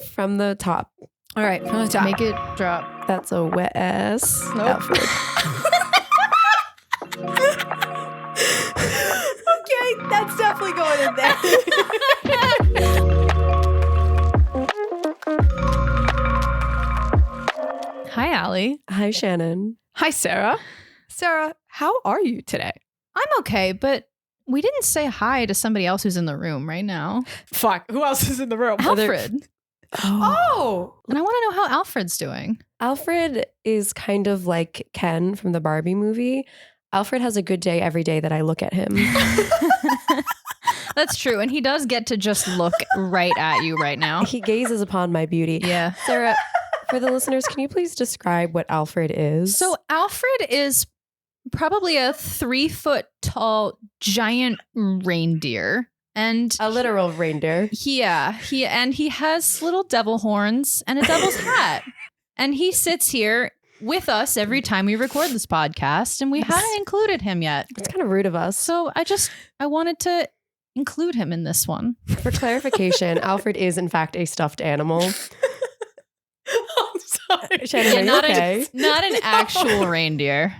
from the top. All right, from the top. Make it drop. That's a wet ass Nope. Alfred. Okay, that's definitely going in there. Hi, Allie. Hi, Shannon. Hi, Sarah. Sarah, how are you today? I'm okay, but we didn't say hi to somebody else who's in the room right now. Fuck, who else is in the room? Alfred. Oh. And I want to know how Alfred's doing. Alfred is kind of like Ken from the Barbie movie. Alfred has a good day every day that I look at him. That's true. And he does get to just look right at you right now. He gazes upon my beauty. Yeah. Sarah, for the listeners, can you please describe what Alfred is? So Alfred is probably a 3-foot tall giant reindeer. And a literal reindeer. he has little devil horns and a devil's hat. And he sits here with us every time we record this podcast, and we hadn't included him yet. It's kind of rude of us. So I wanted to include him in this one. For clarification, Alfred is in fact a stuffed animal. I'm sorry. Shannon, are you not okay? not an actual reindeer.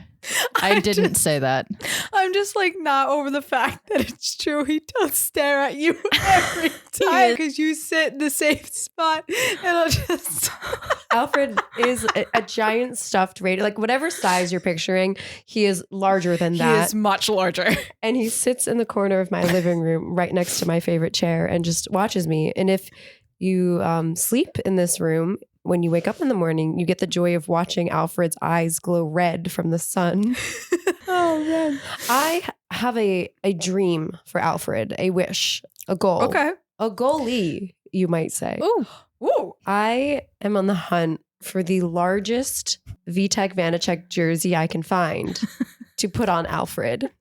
I didn't say that. I'm just like not over the fact that it's true. He does stare at you every time because you sit in the same spot, and I'll just. Alfred is a giant stuffed reindeer. Like whatever size you're picturing, he is larger than He that. is much larger. And he sits in the corner of my living room right next to my favorite chair and just watches me. And if you sleep in this room, when you wake up in the morning, you get the joy of watching Alfred's eyes glow red from the sun. Oh man. I have a dream for Alfred, a wish, a goal. Okay. A goalie, you might say. Ooh. Ooh. I am on the hunt for the largest Vitek Vanacek jersey I can find to put on Alfred.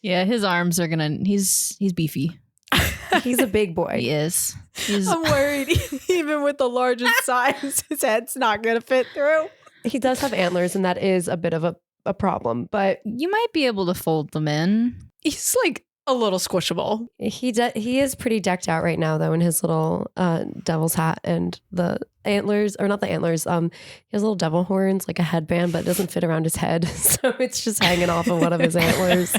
Yeah, his arms are he's beefy. He's a big boy. He is. I'm worried even with the largest size, his head's not going to fit through. He does have antlers, and that is a bit of a problem, but You might be able to fold them in. He's like a little squishable. he is pretty decked out right now, though, in his little devil's hat and the antlers, or not the antlers. He has little devil horns, like a headband, but it doesn't fit around his head, so it's just hanging off of one of his antlers.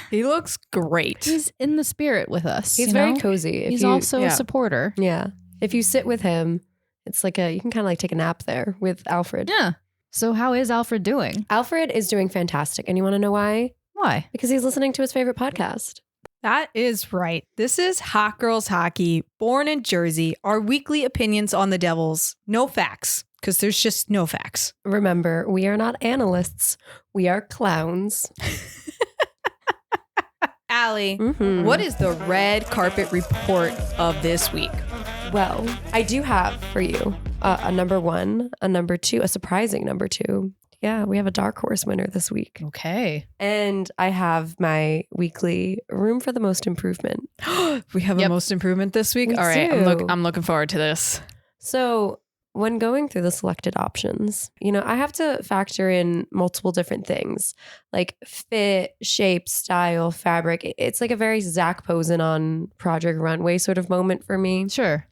He looks great. He's in the spirit with us. He's you very know? cozy. He's also a supporter. Yeah. If you sit with him, it's like you can kind of like take a nap there with Alfred. Yeah. So how is Alfred doing? Alfred is doing fantastic. And you want to know why? Why? Because he's listening to his favorite podcast. That is right. This is Hot Girls Hockey, born in Jersey. Our weekly opinions on the Devils. No facts, because there's just no facts. Remember, we are not analysts. We are clowns. Allie, Mhm. what is the red carpet report of this week? Well, I do have for you a number one, a number two, a surprising number two. Yeah, we have a dark horse winner this week. Okay. And I have my weekly room for the most improvement. We have Yep. a most improvement this week. We All right, do. I'm looking forward to this. So when going through the selected options, I have to factor in multiple different things like fit, shape, style, fabric. It's like a very Zach Posen on Project Runway sort of moment for me. Sure.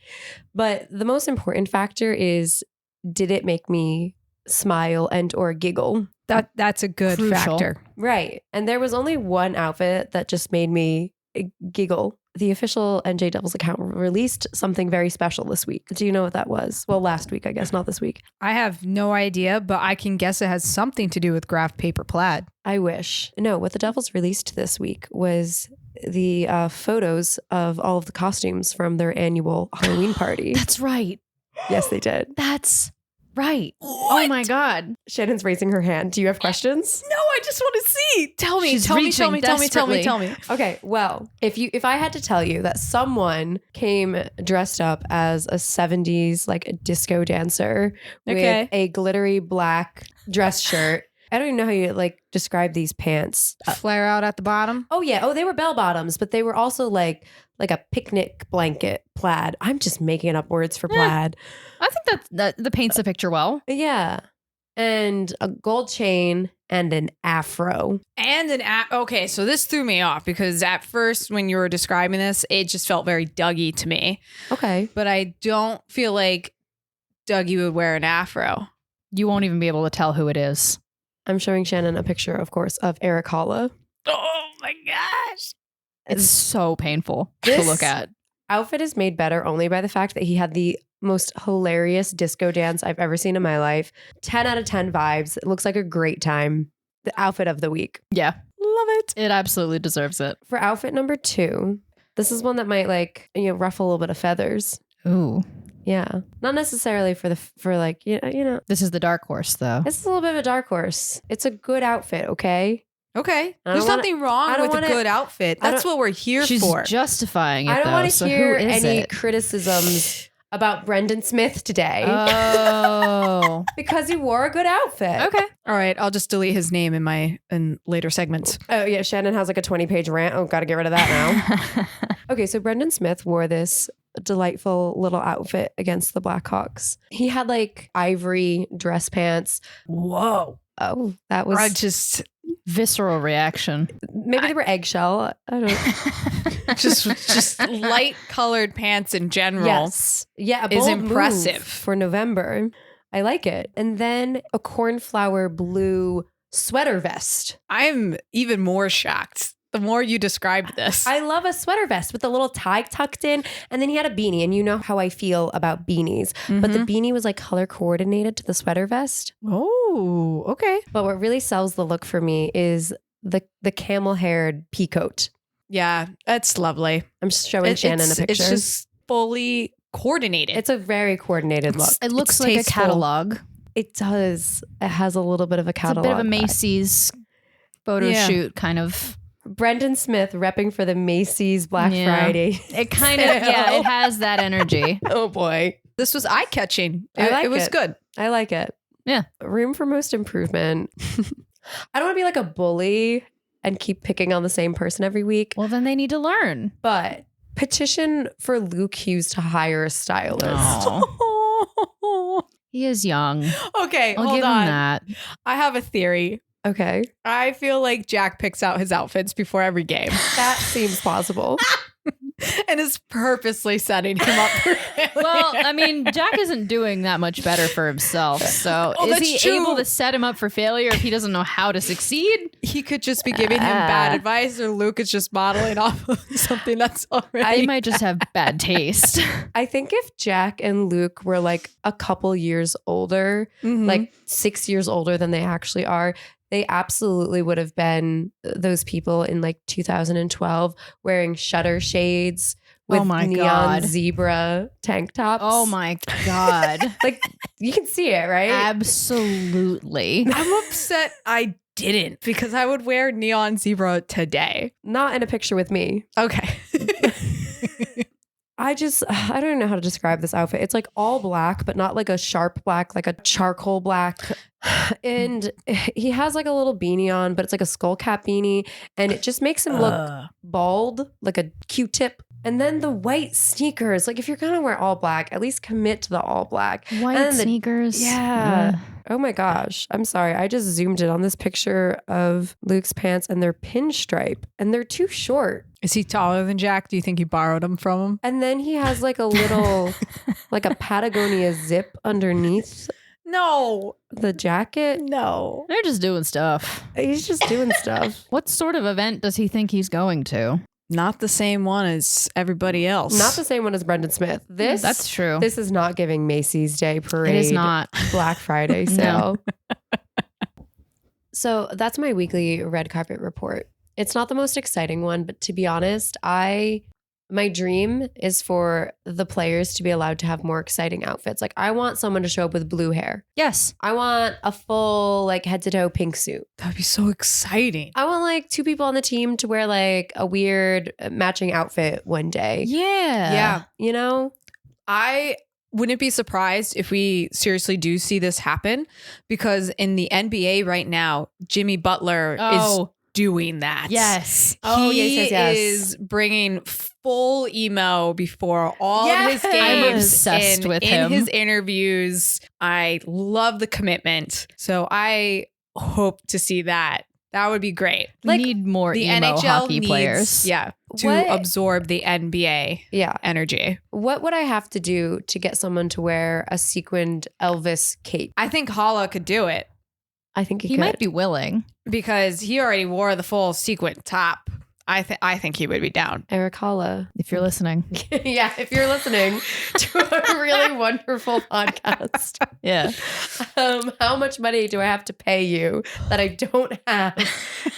But the most important factor is, did it make me smile and or giggle? That's a good Crucial. factor. Right. And there was only one outfit that just made me giggle. The official NJ Devils account released something very special this week. Do you know what that was? Well, last week, I guess, not this week. I have no idea, but I can guess it has something to do with graph paper plaid. I wish. No, what the Devils released this week was the photos of all of the costumes from their annual Halloween party. That's right. Yes, they did. That's right. Oh my God. Shannon's raising her hand. Do you have questions? No, I just want to see. Tell me, She's tell me, reaching tell me, tell me, tell me, desperately. tell me. Okay, well, if I had to tell you that someone came dressed up as a 70s like a disco dancer Okay. with a glittery black dress shirt. I don't even know how you like describe these pants. Flare out at the bottom. Oh yeah, they were bell bottoms, but they were also like a picnic blanket plaid. I'm just making up words for plaid. I think that paints the picture well. Yeah. and a gold chain and an afro. And okay, so this threw me off because at first when you were describing this, it just felt very Dougie to me. Okay. But I don't feel like Dougie would wear an afro. You won't even be able to tell who it is. I'm showing Shannon a picture, of course, of Eric Holla. Oh my gosh. It's so painful to This look at. outfit is made better only by the fact that he had the most hilarious disco dance I've ever seen in my life. 10 out of 10 vibes. It looks like a great time. The outfit of the week. Yeah. Love it. It absolutely deserves it. For outfit number 2, this is one that might ruffle a little bit of feathers. Ooh. Yeah. Not necessarily for This is the dark horse, though. this is a little bit of a dark horse. It's a good outfit, okay? Okay. I don't There's wanna- nothing I wrong don't with a wanna- good outfit. I That's what we're here She's for. justifying it, I don't though. want to So hear who is any it? criticisms about Brendan Smith today Oh. because he wore a good outfit. Okay. All right. I'll just delete his name in later segments. Oh, yeah. Shannon has like a 20-page rant. Oh, got to get rid of that now. Okay, so Brendan Smith wore this delightful little outfit against the Blackhawks. He had like ivory dress pants. Whoa. Oh, that was I just Visceral reaction. maybe they were eggshell. I don't. just light colored pants in general. Yes, yeah, a is bold move impressive. for November. I like it. And then a cornflower blue sweater vest. I'm even more shocked the more you described this. I love a sweater vest with a little tie tucked in. And then he had a beanie. And you know how I feel about beanies. But the beanie was like color coordinated to the sweater vest. Oh, okay. But what really sells the look for me is the camel haired peacoat. Yeah, that's lovely. I'm just showing Shannon a picture. It's just fully coordinated. It's a very coordinated look. It looks It's like tasteful. a catalog. It does. It has a little bit of a It's a catalog. bit of a vibe. Macy's photo Yeah. shoot kind of. Brendan Smith repping for the Macy's Black Yeah. Friday. It kind of, yeah, it has that energy. Oh boy. This was eye catching. I like it was it. good. I like it. Yeah. Room for most improvement. I don't want to be like a bully and keep picking on the same person every week, Well, then they need to learn. but petition for Luke Hughes to hire a stylist. Aw. He is young. Okay, I'll hold give on. him that. I have a theory. Okay. I feel like Jack picks out his outfits before every game That seems plausible. and is purposely setting him up for failure. Well, I mean, Jack isn't doing that much better for himself. So Oh, is that's he true. able to set him up for failure if he doesn't know how to succeed? He could just be giving him bad advice, or Luke is just modeling off of something that's already. He might just have bad taste. I think if Jack and Luke were like a couple years older, Mhm. like 6 years older than they actually are, they absolutely would have been those people in like 2012 wearing shutter shades with Oh my neon God. zebra tank tops. Oh my God. Like you can see it, right? Absolutely. I'm upset I didn't because I would wear neon zebra today. Not in a picture with me. Okay. I don't know how to describe this outfit. It's like all black, but not like a sharp black, like a charcoal black. And he has like a little beanie on, but it's like a skull cap beanie. And it just makes him look bald, like a Q-tip. And then the white sneakers. Like if you're going to wear all black, at least commit to the all black. White And the- sneakers. Yeah. Ugh. Oh my gosh. I'm sorry. I just zoomed in on this picture of Luke's pants and they're pinstripe and they're too short. Is he taller than Jack? Do you think he borrowed them from him? And then he has like a little, like a Patagonia zip underneath No. the jacket. No. They're just doing stuff. He's just doing stuff. What sort of event does he think he's going to? Not the same one as everybody else. Not the same one as Brendan Smith. That's true. This is not giving Macy's Day Parade. It is not. Black Friday No. sale. So that's my weekly red carpet report. It's not the most exciting one, but to be honest, my dream is for the players to be allowed to have more exciting outfits. Like I want someone to show up with blue hair. Yes. I want a full like head to toe pink suit. That'd be so exciting. I want like 2 people on the team to wear like a weird matching outfit one day. Yeah. You know? I wouldn't be surprised if we seriously do see this happen because in the NBA right now, Jimmy Butler is Oh, doing that. Yes. Oh, He yes. is bringing full emo before all of his Yes. games. I'm obsessed with him. In his interviews. I love the commitment. So I hope to see that. That would be great. We need more The emo NHL hockey needs, players. to What- absorb the NBA Yeah. energy. What would I have to do to get someone to wear a sequined Elvis cape? I think Hala could do it I think He might be willing. because he already wore the full sequin top. I think he would be down. Eric Holla. If you're listening. Yeah, if you're listening to a really wonderful podcast, Yeah. how much money do I have to pay you that I don't have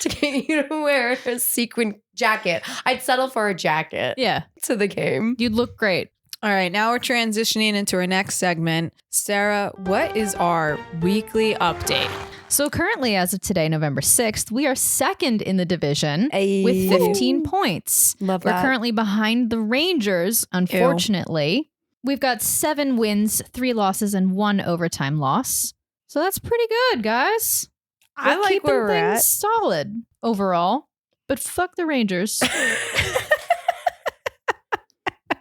to get you to wear a sequin jacket? I'd settle for a jacket Yeah. to the game. You'd look great. All right, now we're transitioning into our next segment. Sarah, what is our weekly update? So currently, as of today, November 6th, we are second in the division Ayy. with 15 points. Love We're that. currently behind the Rangers, unfortunately. We've got 7 wins, 3 losses, and 1 overtime loss. So that's pretty good, guys. I We're like keeping where we're things at. solid overall. But fuck the Rangers.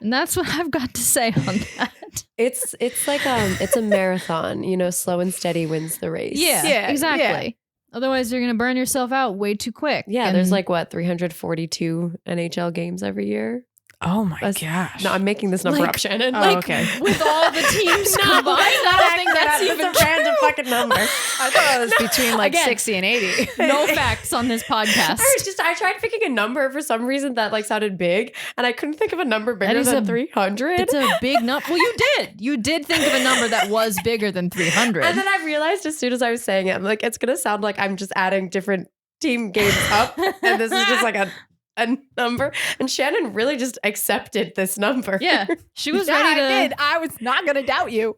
And that's what I've got to say on that. It's like it's a marathon, slow and steady wins the race. Yeah, exactly. yeah. Otherwise, you're going to burn yourself out way too quick. Yeah, And there's 342 NHL games every year. Oh my That's- gosh. No, I'm making this number Like- up, Shannon. Oh, okay. with all the teams No, combined, I don't think that's even a random fucking number. I thought it was between Again. 60 and 80. no facts on this podcast. I tried picking a number for some reason that sounded big, and I couldn't think of a number bigger is than a- 300. It's a big number. Well, you did. You did think of a number that was bigger than 300. And then I realized as soon as I was saying it, I'm like, it's gonna sound like I'm just adding different team games up, and this is just like a number. And Shannon really just accepted this number. Yeah, she was Yeah, ready to. I did. I was not going to doubt you.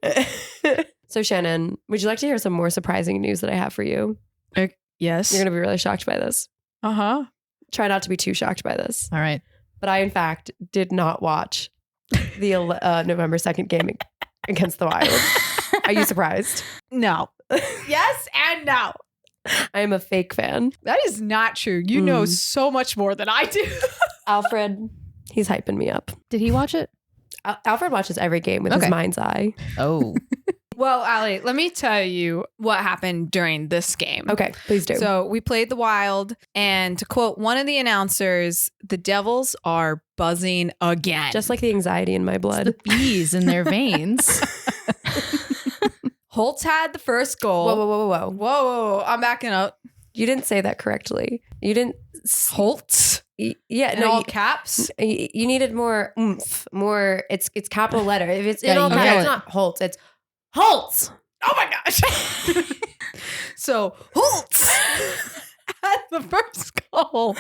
So Shannon, would you like to hear some more surprising news that I have for you? Yes. You're gonna be really shocked by this. Uh-huh. Try not to be too shocked by this. All right. But I, in fact, did not watch the November 2nd game against the Wild. Are you surprised? No. Yes and no. I am a fake fan. That is not true. You know so much more than I do. Alfred, he's hyping me up. Did he watch it? Alfred watches every game with his Okay. mind's eye. Oh. Well, Allie, let me tell you what happened during this game. Okay, please do. So we played the Wild, and to quote one of the announcers, the Devils are buzzing again. just like the anxiety in my blood. The bees in their veins. Holtz had the first goal. Whoa, whoa, whoa, whoa, whoa. Whoa, I'm backing up. You didn't say that correctly. You didn't. Holtz? Yeah, In no, all caps? you needed more oomph, more. It's capital letter. If it's in Yeah, all you caps, yell it's it. not Holtz. It's Holtz. Oh my gosh. So Holtz had the first goal.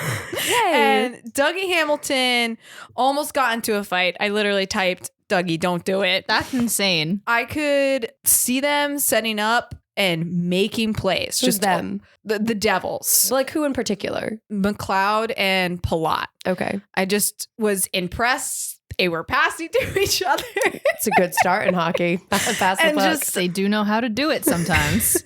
Yay. And Dougie Hamilton almost got into a fight. I literally typed, Dougie, don't do it. That's insane. I could see them setting up and making plays. Who's Just them? The Devils. Like who in particular? McLeod and Palat. Okay, I just was impressed. They were passing to each other. it's a good start in hockey. Pass the And puck. just- They do know how to do it sometimes.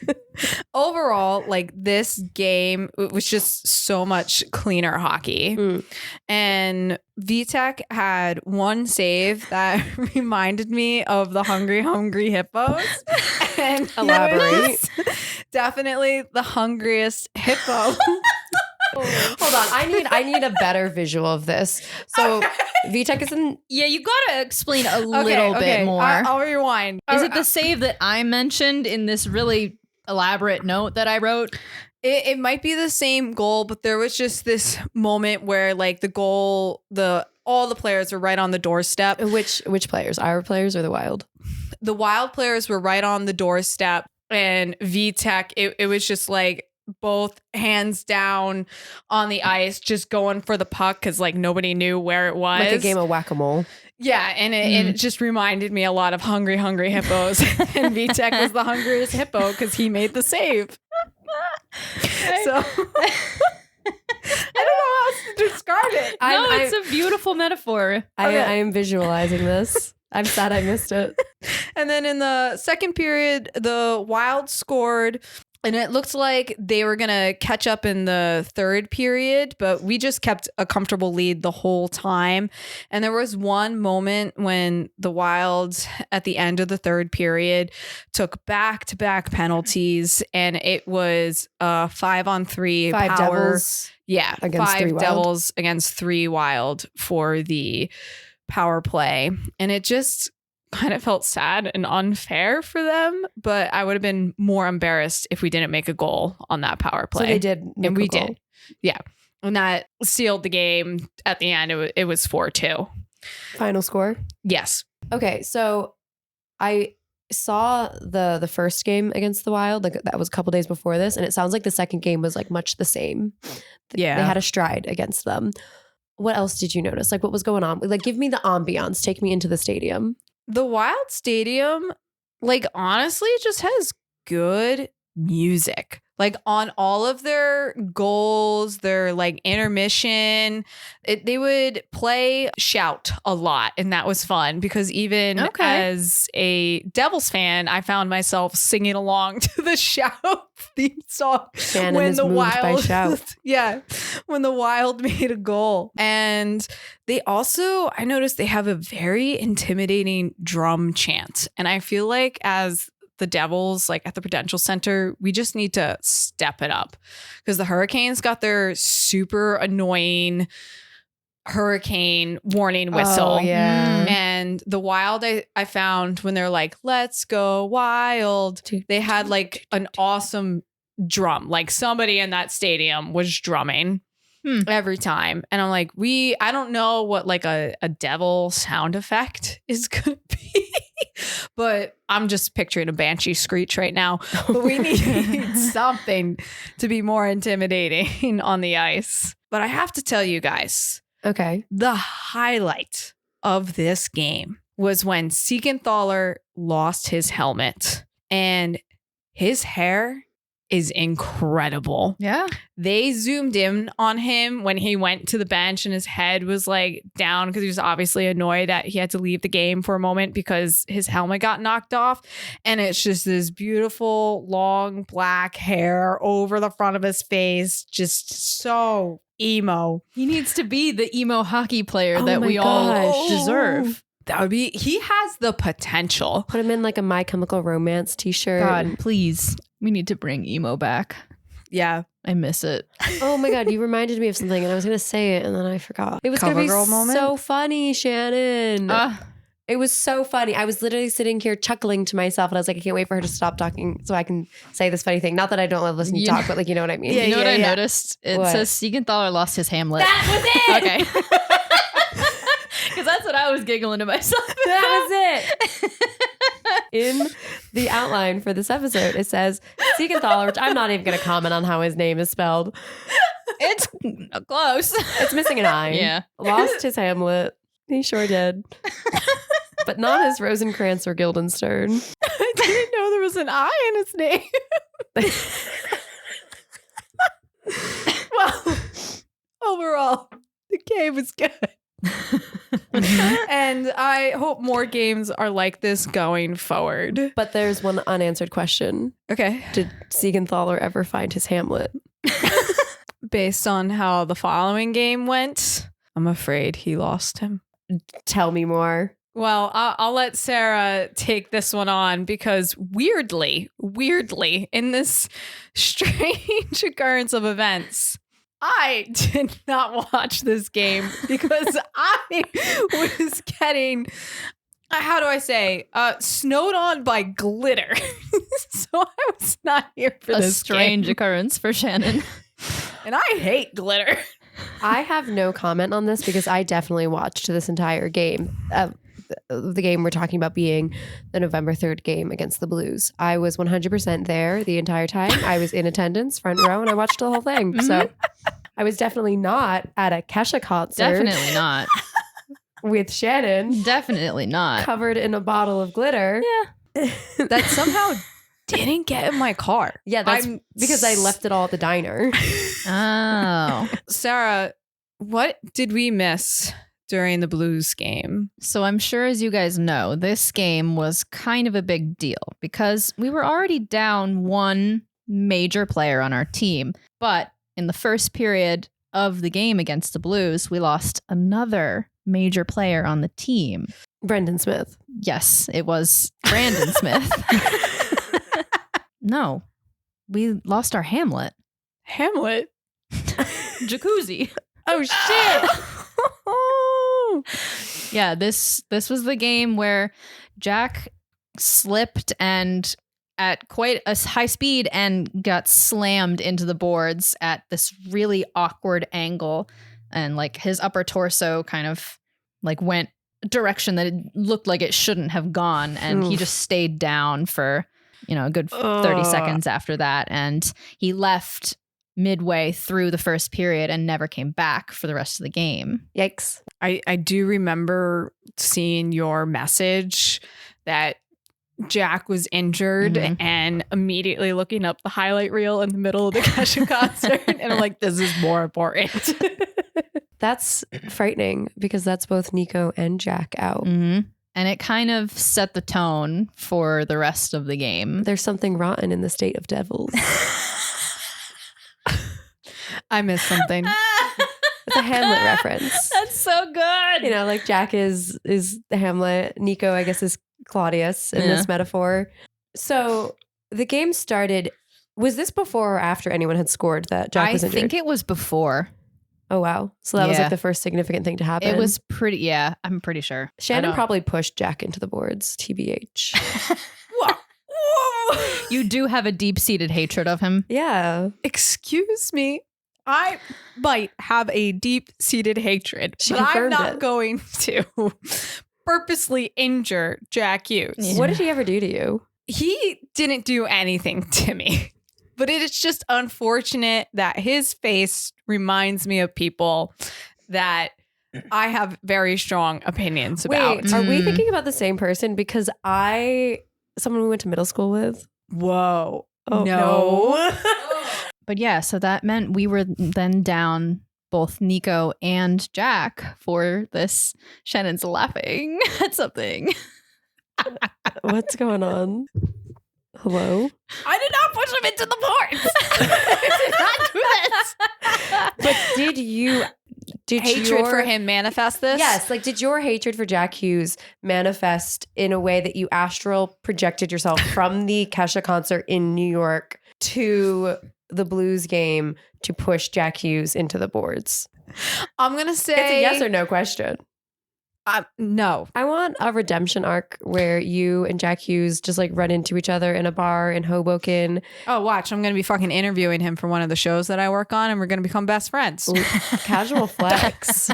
Overall, this game was just so much cleaner hockey. Mm. And Vitek had one save that reminded me of the Hungry Hippos. And he Elaborate. was definitely the hungriest hippo. Hold on, I need a better visual of this. So Vitek is in. Yeah, you got to explain a little bit more. I'll rewind. Is it the save that I mentioned in this really elaborate note that I wrote? It might be the same goal, but there was just this moment where the goal, all the players were right on the doorstep. Which players? Our players or the Wild? The Wild players were right on the doorstep, and Vitek, it was just both hands down on the ice, just going for the puck because nobody knew where it was. Like a game of whack-a-mole. Yeah, and it just reminded me a lot of Hungry Hippos. And Vitek was the hungriest hippo because he made the save. So I don't know how else to describe it. No, it's a beautiful metaphor. I Okay. am visualizing this. I'm sad I missed it. And then in the second period, the Wild scored And it looked like they were going to catch up in the third period, but we just kept a comfortable lead the whole time. And there was one moment when the Wild at the end of the third period took back-to-back penalties, and it was a 5-on-3 Five power. Devils. Yeah, against 5 3 Wild. Devils against 3 Wild for the power play. And it just kind of felt sad and unfair for them, but I would have been more embarrassed if we didn't make a goal on that power play. So they did make and a we goal. did. Yeah. And that sealed the game at the end. It was 4-2. Final score. Yes. Okay, so I saw the first game against the Wild, like that was a couple days before this, and it sounds like the second game was like much the same. Yeah. They had a stride against them. What else did you notice? Like what was going on? Like give me the ambiance. Take me into the stadium. The Wild Stadium, like honestly, just has good music. Like on all of their goals, their like intermission, they would play Shout a lot. And that was fun because even as a Devils fan, I found myself singing along to the Shout theme song. Shannon is moved by Shout. Yeah, when the Wild made a goal. And they also, I noticed they have a very intimidating drum chant. And I feel like as the Devils, like at the Prudential Center, we just need to step it up because the Hurricanes got their super annoying hurricane warning whistle. Oh, yeah. And the Wild, I found when they're like, let's go Wild, they had like an awesome drum. Like somebody in that stadium was drumming every time. And I'm like, I don't know what like a devil sound effect is going to be. But I'm just picturing a banshee screech right now. But we need something to be more intimidating on the ice. But I have to tell you guys, Okay. the highlight of this game was when Siegenthaler lost his helmet, and his hair is incredible. Yeah. They zoomed in on him when he went to the bench and his head was like down because he was obviously annoyed that he had to leave the game for a moment because his helmet got knocked off. And it's just this beautiful long black hair over the front of his face. Just so emo. He needs to be the emo hockey player Oh that my we all gosh. deserve. That would be, he has the potential. Put him in like a My Chemical Romance t-shirt. God, please. We need to bring emo back. Yeah. I miss it. Oh my God, you reminded me of something and I was going to say it and then I forgot. It was going to be Cover girl moment? so funny, Shannon. It was so funny. I was literally sitting here chuckling to myself and I was like, I can't wait for her to stop talking so I can say this funny thing. Not that I don't love listening to talk, but like, you know what I mean? Yeah, You know what I yeah. noticed? It What? says Siegenthaler lost his Hamlet. That was it! Okay. Because that's what I was giggling to myself. That was it. In the outline for this episode, it says Siegenthaler, which I'm not even going to comment on how his name is spelled. It's close. It's missing an I. Yeah. Lost his Hamlet. He sure did. But not his Rosencrantz or Guildenstern. I didn't know there was an I in his name. Well, overall, the game was good. And I hope more games are like this going forward. But there's one unanswered question. Okay. Did Siegenthaler ever find his Hamlet? Based on how the following game went, I'm afraid he lost him. Tell me more. Well, I'll let Sarah take this one on because weirdly, in this strange occurrence of events, I did not watch this game because I was getting, how do I say, snowed on by glitter. So I was not here for this strange game. occurrence for Shannon. And I hate glitter. I have no comment on this because I definitely watched this entire game. The game we're talking about being the November 3rd game against the Blues. I was 100% there the entire time. I was in attendance, front row, and I watched the whole thing. So I was definitely not at a Kesha concert. Definitely not. With Shannon. Definitely not. Covered in a bottle of glitter. Yeah. That somehow didn't get in my car. Yeah, that's because I left it all at the diner. Oh. Sarah, what did we miss during the Blues game? So I'm sure, as you guys know, this game was kind of a big deal because we were already down 1 major player on our team. But in the first period of the game against the Blues, we lost another major player on the team. Brendan Smith. Yes, it was Brandon Smith. No, we lost our Hamlet. Hamlet? Jacuzzi. Oh, shit. Yeah, this was the game where Jack slipped and at quite a high speed and got slammed into the boards at this really awkward angle, and like his upper torso kind of like went a direction that it looked like it shouldn't have gone, and he just stayed down for a good 30 seconds after that, and he left midway through the first period and never came back for the rest of the game. Yikes. I do remember seeing your message that Jack was injured and immediately looking up the highlight reel in the middle of the Kesha concert. And I'm like, this is more important. That's frightening because that's both Nico and Jack out. And it kind of set the tone for the rest of the game. There's something rotten in the state of Devils. I missed something. It's a Hamlet reference. That's so good. Like Jack is Hamlet. Nico, I guess, is Claudius in this metaphor. So the game started. Was this before or after anyone had scored that Jack was injured? I think it was before. Oh, wow. So that was like the first significant thing to happen. It was pretty, I'm pretty sure. Shannon probably pushed Jack into the boards, TBH. Whoa. You do have a deep-seated hatred of him. Yeah. Excuse me. I might have a deep-seated hatred, but I'm not going to purposely injure Jack Hughes. Yeah. What did he ever do to you? He didn't do anything to me, but it is just unfortunate that his face reminds me of people that I have very strong opinions about. Wait, are we thinking about the same person? Because someone we went to middle school with. Whoa. Oh, no. But yeah, so that meant we were then down both Nico and Jack for this. Shannon's laughing at something. What's going on? Hello? I did not push him into the boards. I did not do this. But did hatred for him manifest this? Yes. Like, did your hatred for Jack Hughes manifest in a way that you astral projected yourself from the Kesha concert in New York to the Blues game to push Jack Hughes into the boards? I'm going to say it's a yes or no question. No. I want a redemption arc where you and Jack Hughes just like run into each other in a bar in Hoboken. Oh, watch. I'm going to be fucking interviewing him for one of the shows that I work on, and we're going to become best friends. Ooh, casual flex.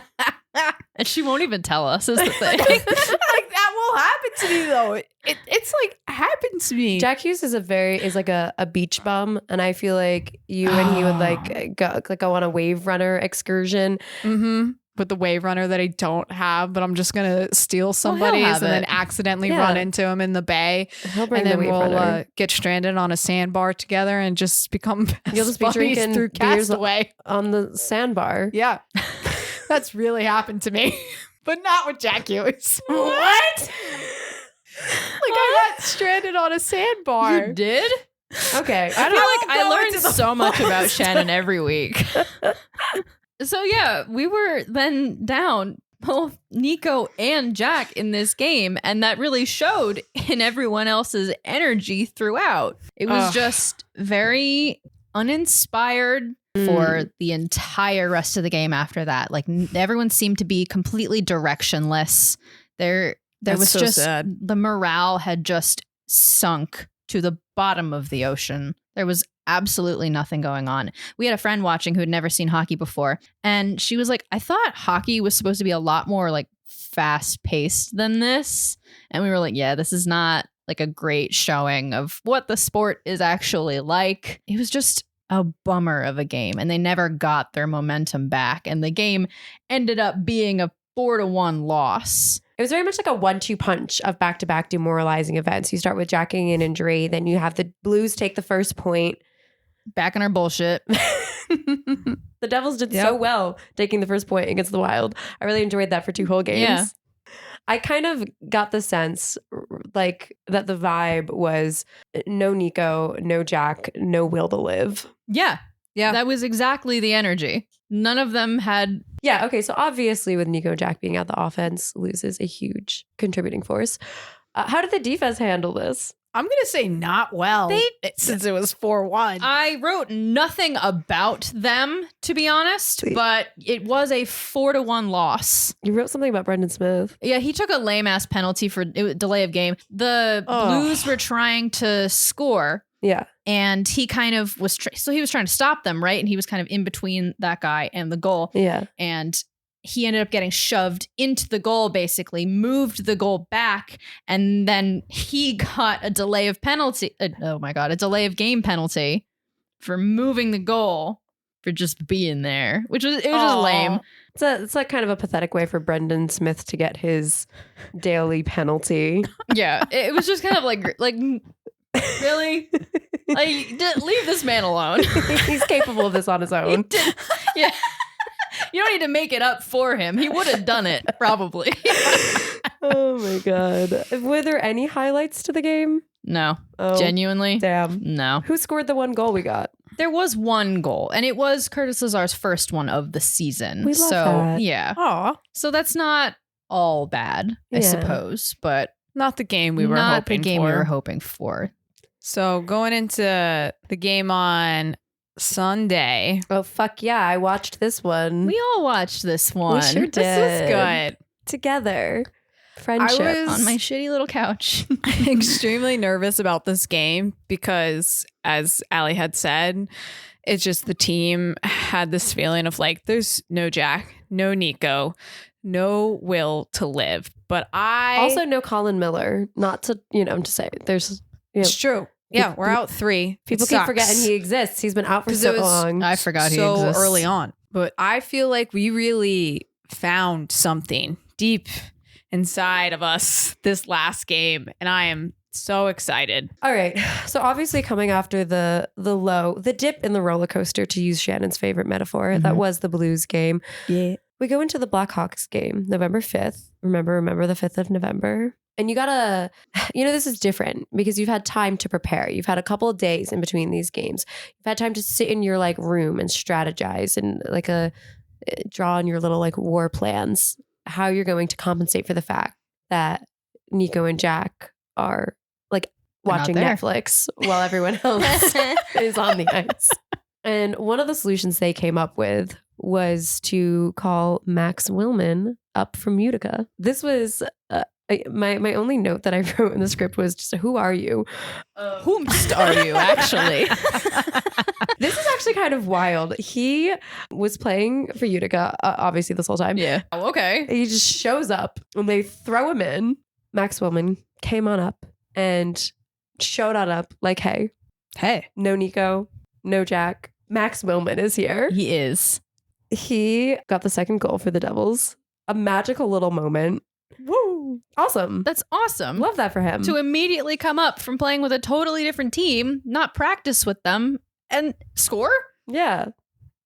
And she won't even tell us, is the thing. Like, that will happen to me, though. It's like happened to me. Jack Hughes is like a beach bum, and I feel like you and he would like go on a wave runner excursion. Mm-hmm. With the wave runner that I don't have, but I'm just gonna steal somebody's and then accidentally run into him in the bay. He'll bring and then the wave we'll runner. Get stranded on a sandbar together and just become You'll just be drinking through beers Castaway on the sandbar. Yeah. That's really happened to me, but not with Jack Hughes. What? Like, I got stranded on a sandbar. You did? Okay. I feel like I learned so much about Shannon every week. So yeah, we were then down both Nico and Jack in this game, and that really showed in everyone else's energy throughout. It was just very uninspired for the entire rest of the game after that. Like everyone seemed to be completely directionless. There was so just sad. The morale had just sunk to the bottom of the ocean. There was absolutely nothing going on. We had a friend watching who had never seen hockey before, and she was like, I thought hockey was supposed to be a lot more like fast paced than this. And we were like, yeah, this is not like a great showing of what the sport is actually like. It was just a bummer of a game, and they never got their momentum back, and the game ended up being a 4-1 loss. It was very much like a 1-2 punch of back-to-back demoralizing events. You start with jacking an injury, then you have the Blues take the first point. Back in our bullshit. The Devils did so well taking the first point against the Wild. I really enjoyed that for 2 whole games. I kind of got the sense like that the vibe was no Nico, no Jack, no will to live. Yeah. That was exactly the energy. None of them had. Yeah. Okay. So obviously, with Nico and Jack being out, the offense loses a huge contributing force. How did the defense handle this? I'm going to say not well, since it was 4-1. I wrote nothing about them, to be honest, but it was a 4-1 loss. You wrote something about Brendan Smith. Yeah, he took a lame-ass penalty for delay of game. The Blues were trying to score. Yeah. And he kind of was, so he was trying to stop them, right? And he was kind of in between that guy and the goal. Yeah. And he ended up getting shoved into the goal, basically, moved the goal back, and then he got a delay of penalty. A delay of game penalty for moving the goal for just being there, it was just lame. It's like kind of a pathetic way for Brendan Smith to get his daily penalty. Yeah, it was just kind of like really? Leave this man alone. He's capable of this on his own. Yeah. You don't need to make it up for him. He would have done it, probably. Oh my God. Were there any highlights to the game? No. Oh, genuinely? Damn. No. Who scored the one goal we got? There was one goal, and it was Curtis Lazar's first one of the season. We love that. Yeah. Aw. So that's not all bad, I suppose, but Not the game we were not hoping the game for. we were hoping for. So going into the game on Sunday. Oh, fuck yeah. I watched this one. We all watched this one. We sure did. This was good. Together. Friendship. I was on my shitty little couch. extremely nervous about this game because, as Allie had said, it's just the team had this feeling of like, there's no Jack, no Nico, no will to live. But also no Colin Miller. Not to, to say there's. It's true. Yeah, we're out 3. People keep forgetting he exists. He's been out for so long. I forgot he so exists. early on. But I feel like we really found something deep inside of us this last game, and I am so excited. All right. So obviously coming after the dip in the roller coaster, to use Shannon's favorite metaphor, that was the Blues game. Yeah. We go into the Blackhawks game, November 5th. Remember the 5th of November. And you gotta, this is different because you've had time to prepare. You've had a couple of days in between these games. You've had time to sit in your room and strategize and draw on your little war plans, how you're going to compensate for the fact that Nico and Jack are watching Netflix while everyone else is on the ice. And one of the solutions they came up with was to call Max Willman up from Utica. This was my only note that I wrote in the script was just, who are you? Whomst are you, actually? This is actually kind of wild. He was playing for Utica, obviously, this whole time. Yeah. Oh, okay. He just shows up and they throw him in. Max Willman came on up and showed on up like, hey, no Nico, no Jack. Max Willman is here. He is. He got the second goal for the Devils. A magical little moment. Woo! Awesome. That's awesome. Love that for him. To immediately come up from playing with a totally different team, not practice with them, and score? Yeah.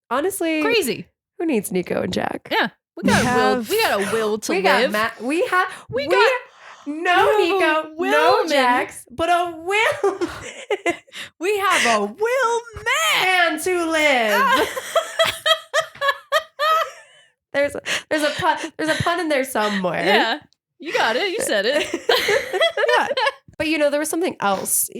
Honestly. Crazy. Who needs Nico and Jack? Yeah. We got a will to live. We got no Nico, no Jacks, but a will. We have a will man to live. There's a pun in there somewhere. Yeah. You got it. You said it. Yeah. But there was something else.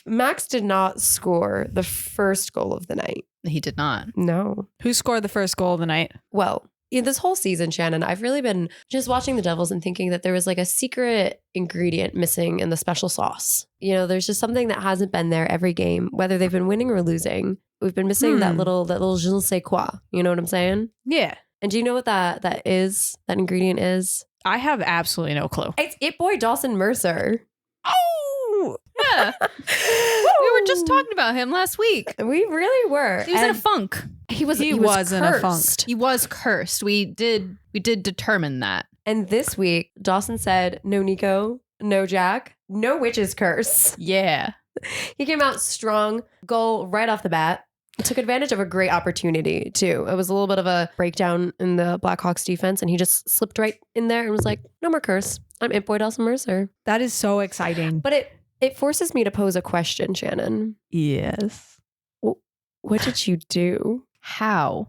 Max did not score the first goal of the night. He did not. No. Who scored the first goal of the night? Well, this whole season, Shannon, I've really been just watching the Devils and thinking that there was a secret ingredient missing in the special sauce. There's just something that hasn't been there every game, whether they've been winning or losing. We've been missing that little je ne sais quoi. You know what I'm saying? Yeah. And do you know what that is? That ingredient is? I have absolutely no clue. It's It Boy Dawson Mercer. Oh! Yeah. We were just talking about him last week. We really were. He was in a funk. He was in a funk. He was cursed. We did determine that. And this week, Dawson said, no Nico, no Jack, no witch's curse. Yeah. He came out strong, goal right off the bat. took advantage of a great opportunity too. It was a little bit of a breakdown in the Blackhawks defense, and he just slipped right in there and was like, "No more curse. I'm It Boy Delson Mercer." That is so exciting. But it forces me to pose a question, Shannon. Yes. What did you do? How?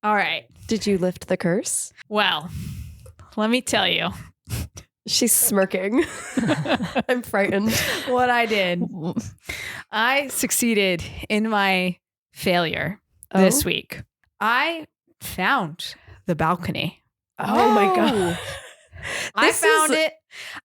All right. Did you lift the curse? Well, let me tell you She's smirking. I'm frightened. what I did. I succeeded in my failure this week. I found the balcony. Oh my God. I found it.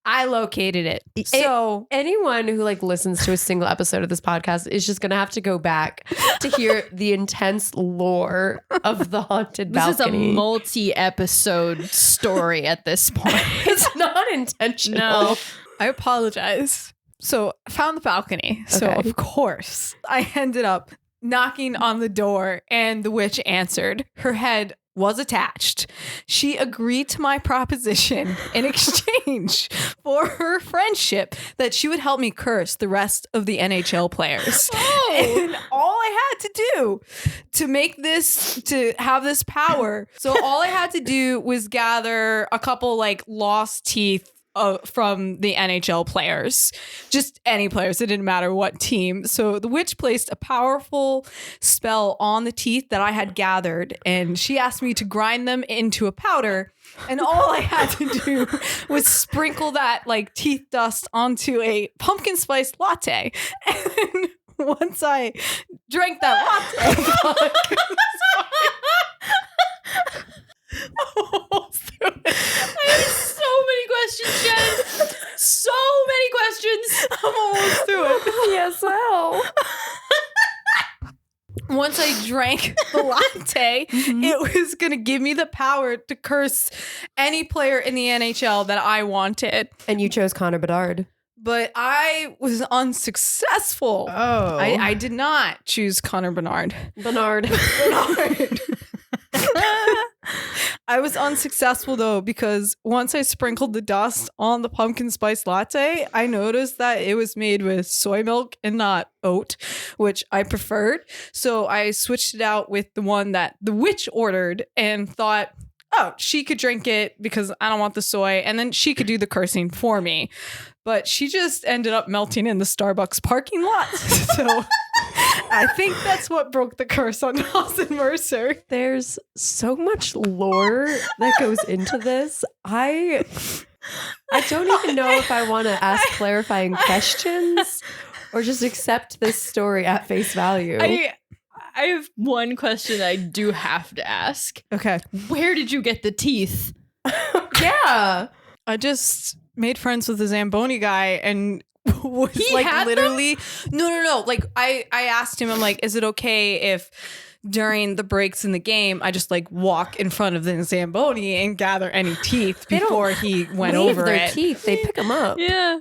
I located it. So anyone who listens to a single episode of this podcast is just going to have to go back to hear the intense lore of the haunted balcony. This is a multi-episode story at this point. It's not intentional. No. I apologize. So I found the balcony. So Okay. of course I ended up knocking on the door and the witch answered. Her head was attached. She agreed to my proposition in exchange for her friendship that she would help me curse the rest of the NHL players. And all I had to do to have this power, so all I had to do was gather a couple lost teeth from the NHL players, just any players. It didn't matter what team. So the witch placed a powerful spell on the teeth that I had gathered, and she asked me to grind them into a powder. And all I had to do was sprinkle that teeth dust onto a pumpkin spice latte. And once I drank that latte, I have so many questions, Jen. So many questions. I'm almost through it. Yes, well. Once I drank the latte, it was going to give me the power to curse any player in the NHL that I wanted. And you chose Connor Bedard. But I was unsuccessful. Oh. I did not choose Connor Bernard. Bernard. I was unsuccessful though, because once I sprinkled the dust on the pumpkin spice latte, I noticed that it was made with soy milk and not oat, which I preferred. So I switched it out with the one that the witch ordered and thought, oh, she could drink it because I don't want the soy, and then she could do the cursing for me. But she just ended up melting in the Starbucks parking lot. So I think that's what broke the curse on Dawson Mercer. There's so much lore that goes into this. I don't even know if I want to ask clarifying questions or just accept this story at face value. I have one question I do have to ask. Okay. Where did you get the teeth? Yeah. I just made friends with the Zamboni guy and was He had literally no. I asked him, I'm like, is it okay if during the breaks in the game I just walk in front of the Zamboni and gather any teeth before he went Leave over their it? teeth. They pick them up. Yeah.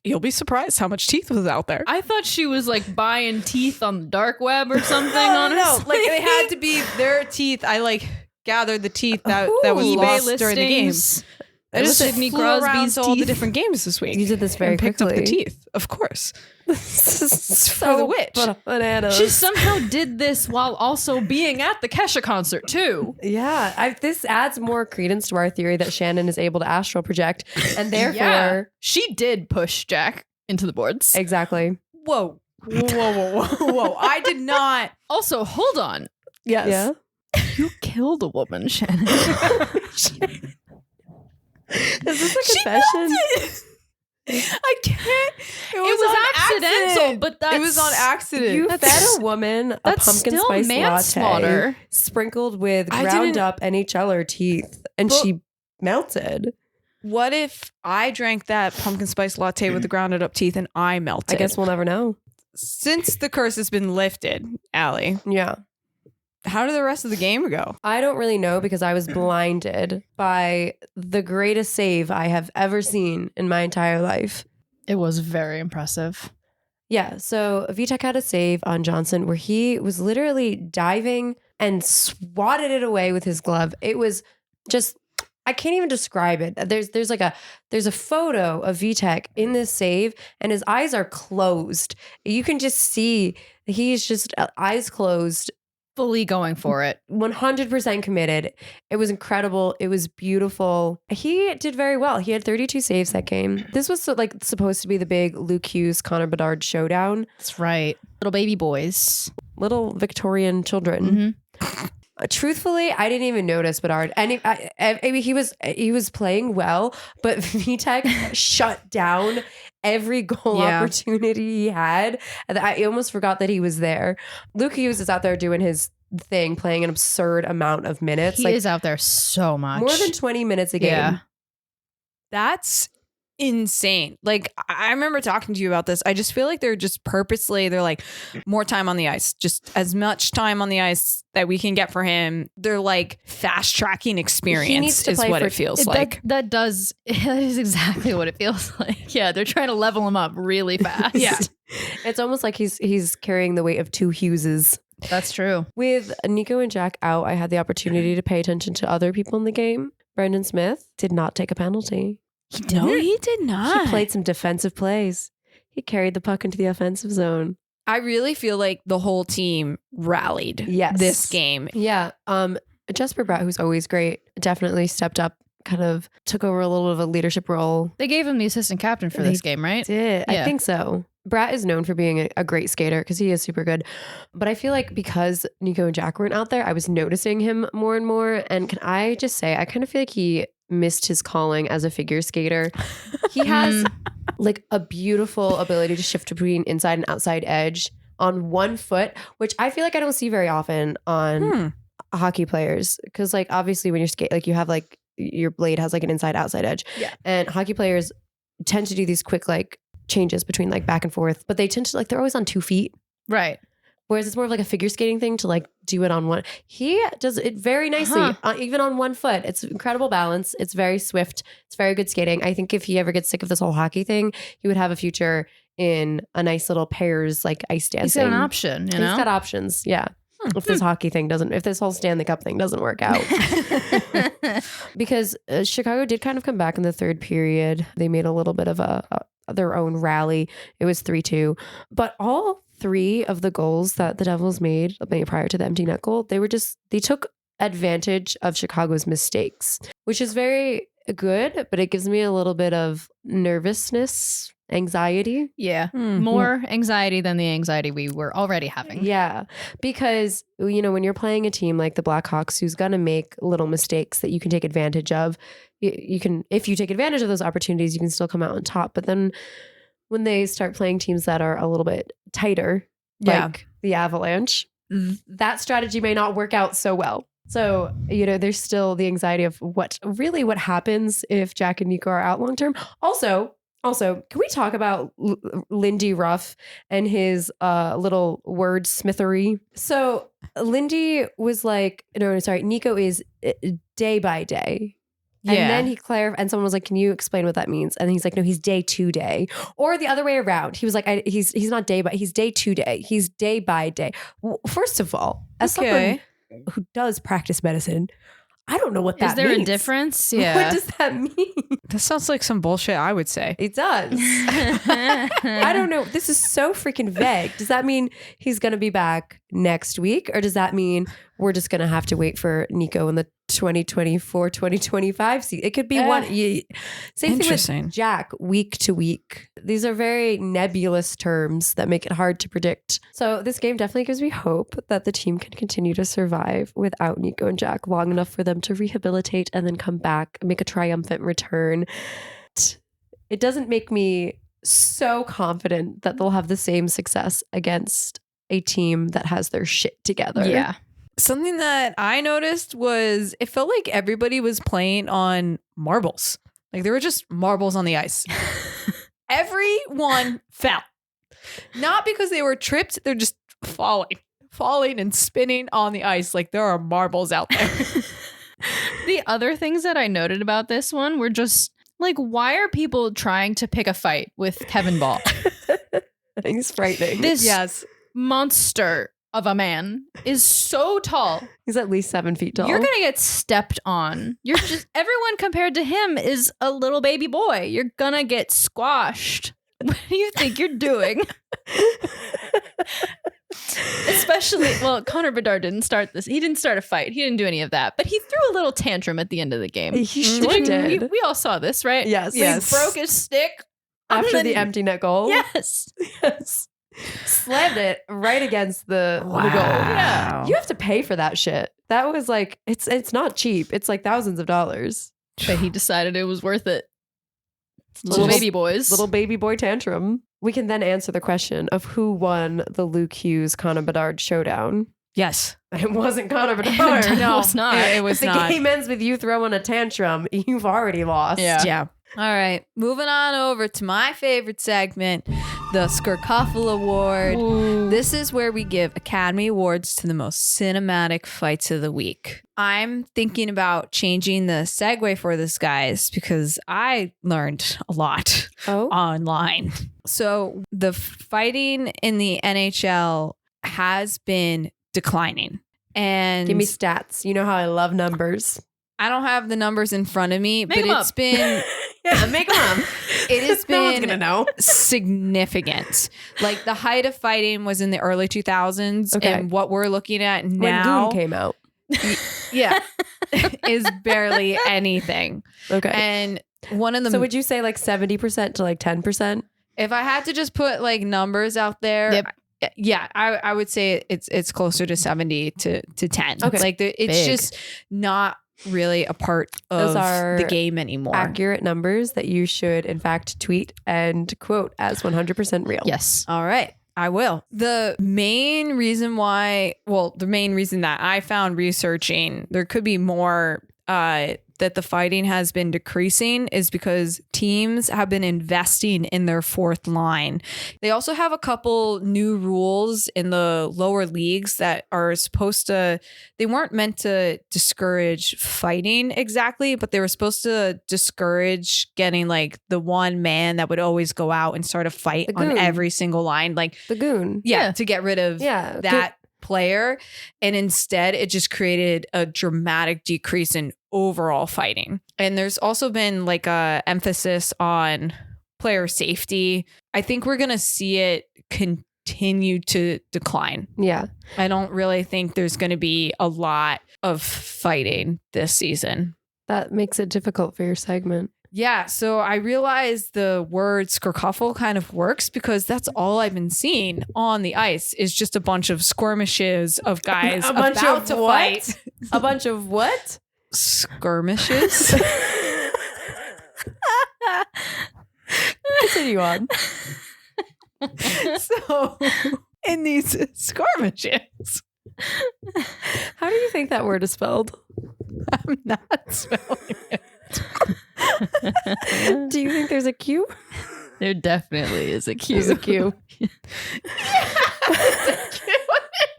You'll be surprised how much teeth was out there. I thought she was buying teeth on the dark web or something. Honestly. They had to be their teeth. I gathered the teeth that was eBay lost during the game. listings. I just Sidney flew around Crosby's to all the teeth. different games this week. You did this very and picked quickly. up the teeth, of course. It's for the witch. Bananas. She somehow did this while also being at the Kesha concert too. Yeah, this adds more credence to our theory that Shannon is able to astral project, and therefore, She did push Jack into the boards. exactly. Whoa. I did not. Also, hold on. Yes. Yeah. You killed a woman, Shannon. Is this a confession? I can't. It was on accidental, accident. but that's- it was on accident. You That's- fed a woman a that's pumpkin still spice manslaughter. latte sprinkled with I ground didn't- up NHLer teeth, and But- she melted. What if I drank that pumpkin spice latte with the grounded up teeth and I melted? I guess we'll never know. Since the curse has been lifted, Allie, Yeah. how did the rest of the game go? I don't really know because I was blinded by the greatest save I have ever seen in my entire life. It was very impressive. Yeah, so Vitek had a save on Johnson where he was literally diving and swatted it away with his glove. It was just I can't even describe it. There's a photo of Vitek in this save, and his eyes are closed. You can just see he's just eyes closed, fully going for it. 100% committed. It was incredible. It was beautiful. He did very well. He had 32 saves that game. This was supposed to be the big Luke Hughes, Connor Bedard showdown. That's right. Little baby boys. Little Victorian children. Mm-hmm. Truthfully, I didn't even notice Bedard. And I mean, he was playing well, but Vitek shut down every goal opportunity he had. I almost forgot that he was there. Luke Hughes is out there doing his thing, playing an absurd amount of minutes. He is out there so much. More than 20 minutes a game. Yeah. That's insane. Like, I remember talking to you about this. I just feel like they're just purposely, they're like, more time on the ice, just as much time on the ice that we can get for him. They're like fast tracking experience is what it feels like. That is exactly what it feels like. Yeah, they're trying to level him up really fast. Yeah. It's almost like he's carrying the weight of two Hugheses. That's true. With Nico and Jack out, I had the opportunity to pay attention to other people in the game. Brendan Smith did not take a penalty. He did not. He played some defensive plays. He carried the puck into the offensive zone. I really feel like the whole team rallied this game. Yeah. Jesper Bratt, who's always great, definitely stepped up, kind of took over a little bit of a leadership role. They gave him the assistant captain for this game, right? Did. Yeah. I think so. Bratt is known for being a great skater because he is super good. But I feel like because Nico and Jack weren't out there, I was noticing him more and more. And can I just say, I kind of feel like he missed his calling as a figure skater. He has like a beautiful ability to shift between inside and outside edge on one foot, which I feel like I don't see very often on hockey players. Because like obviously when you're skate, like you have like your blade has like an inside outside edge. Yeah. And hockey players tend to do these quick like changes between like back and forth, but they tend to like they're always on 2 feet. Right. Whereas it's more of like a figure skating thing to like do it on one. He does it very nicely, even on 1 foot. It's incredible balance. It's very swift. It's very good skating. I think if he ever gets sick of this whole hockey thing, he would have a future in a nice little pairs like ice dancing. He's got an option, you know? He's got options, yeah. If this hockey thing doesn't, if this whole Stanley Cup thing doesn't work out. Because Chicago did kind of come back in the third period. They made a little bit of their own rally. It was 3-2. But all 3 of the goals that the Devils made prior to the empty net goal, they took advantage of Chicago's mistakes, which is very good, but it gives me a little bit of nervousness, anxiety. Yeah. More anxiety than the anxiety we were already having. Yeah. Because, you know, when you're playing a team like the Blackhawks, who's going to make little mistakes that you can take advantage of, you can, if you take advantage of those opportunities, you can still come out on top. But then when they start playing teams that are a little bit tighter, like the Avalanche, that strategy may not work out so well. So, you know, there's still the anxiety of what happens if Jack and Nico are out long term. Also, can we talk about Lindy Ruff and his little wordsmithery? So Lindy was like, Nico is day by day. And then he clarified, and someone was like, can you explain what that means? And he's like, no, he's day to day. Or the other way around. He was like, he's not day by, he's day to day. He's day by day. Well, first of all, as someone who does practice medicine, I don't know what that means. Is there a difference? Yeah. What does that mean? That sounds like some bullshit, I would say. It does. I don't know. This is so freaking vague. Does that mean he's going to be back next week? Or does that mean we're just going to have to wait for Nico in the 2024-2025 season? It could be one. Same thing with Jack, week to week. These are very nebulous terms that make it hard to predict. So this game definitely gives me hope that the team can continue to survive without Nico and Jack long enough for them to rehabilitate and then come back, make a triumphant return. It doesn't make me so confident that they'll have the same success against a team that has their shit together. Yeah. Something that I noticed was it felt like everybody was playing on marbles. Like there were just marbles on the ice. Everyone fell. Not because they were tripped, they're just falling and spinning on the ice like there are marbles out there. The other things that I noted about this one were just like, why are people trying to pick a fight with Kevin Ball? I think it's frightening. This monster of a man is so tall. He's at least 7 feet tall. You're going to get stepped on. You're just, everyone compared to him is a little baby boy. You're going to get squashed. What do you think you're doing? Especially, well, Connor Bedard didn't start this. He didn't start a fight. He didn't do any of that. But he threw a little tantrum at the end of the game. He sure did. We all saw this, right? Yes. He broke his stick. After the empty net goal? Yes. Yes. Slammed it right against the goal. Yeah. You have to pay for that shit. That was like, it's not cheap. It's like thousands of dollars. But he decided it was worth it. Little baby boys. Little baby boy tantrum. We can then answer the question of who won the Luke Hughes Connor Bedard showdown. Yes. It wasn't Connor Bedard. No, it was not. It was if the not. game ends with you throwing a tantrum, you've already lost. Yeah. All right. Moving on over to my favorite segment, the Skurkoffel Award. Ooh. This is where we give Academy Awards to the most cinematic fights of the week. I'm thinking about changing the segue for this, guys, because I learned a lot online. So the fighting in the NHL has been declining. And Give me stats. You know how I love numbers. I don't have the numbers in front of me, Make but 'em it's up. been Yeah, make them up. it has No one's been gonna know. significant. Like the height of fighting was in the early 2000s, Okay. and what we're looking at When now Goon came out. yeah, is barely anything. Okay. And one of the So would you say like 70% to like 10%? if I had to just put like numbers out there, Yep. yeah, I would say it's closer to 70 to 10. Okay. Like it's Big. just not really a part Those of are the game anymore. Accurate numbers that you should in fact tweet and quote as 100% real. Yes. All right. I will. The main reason that I found researching, there could be more, that the fighting has been decreasing is because teams have been investing in their fourth line. They also have a couple new rules in the lower leagues that are they weren't meant to discourage fighting exactly, but they were supposed to discourage getting like the one man that would always go out and start a fight The on goon. every single line. Like, The Goon. yeah, to get rid of Yeah. that player. And instead it just created a dramatic decrease in overall fighting. And there's also been like a emphasis on player safety. I think we're going to see it continue to decline. Yeah. I don't really think there's going to be a lot of fighting this season. That makes it difficult for your segment. Yeah, so I realized the word Skurkoffel kind of works because that's all I've been seeing on the ice is just a bunch of skirmishes of guys A bunch about of to what? fight. A bunch of what? Skirmishes? Continue on. So, in these skirmishes, How do you think that word is spelled? I'm not spelling it. Do you think there's a Q? There definitely is a cue. There's a Q.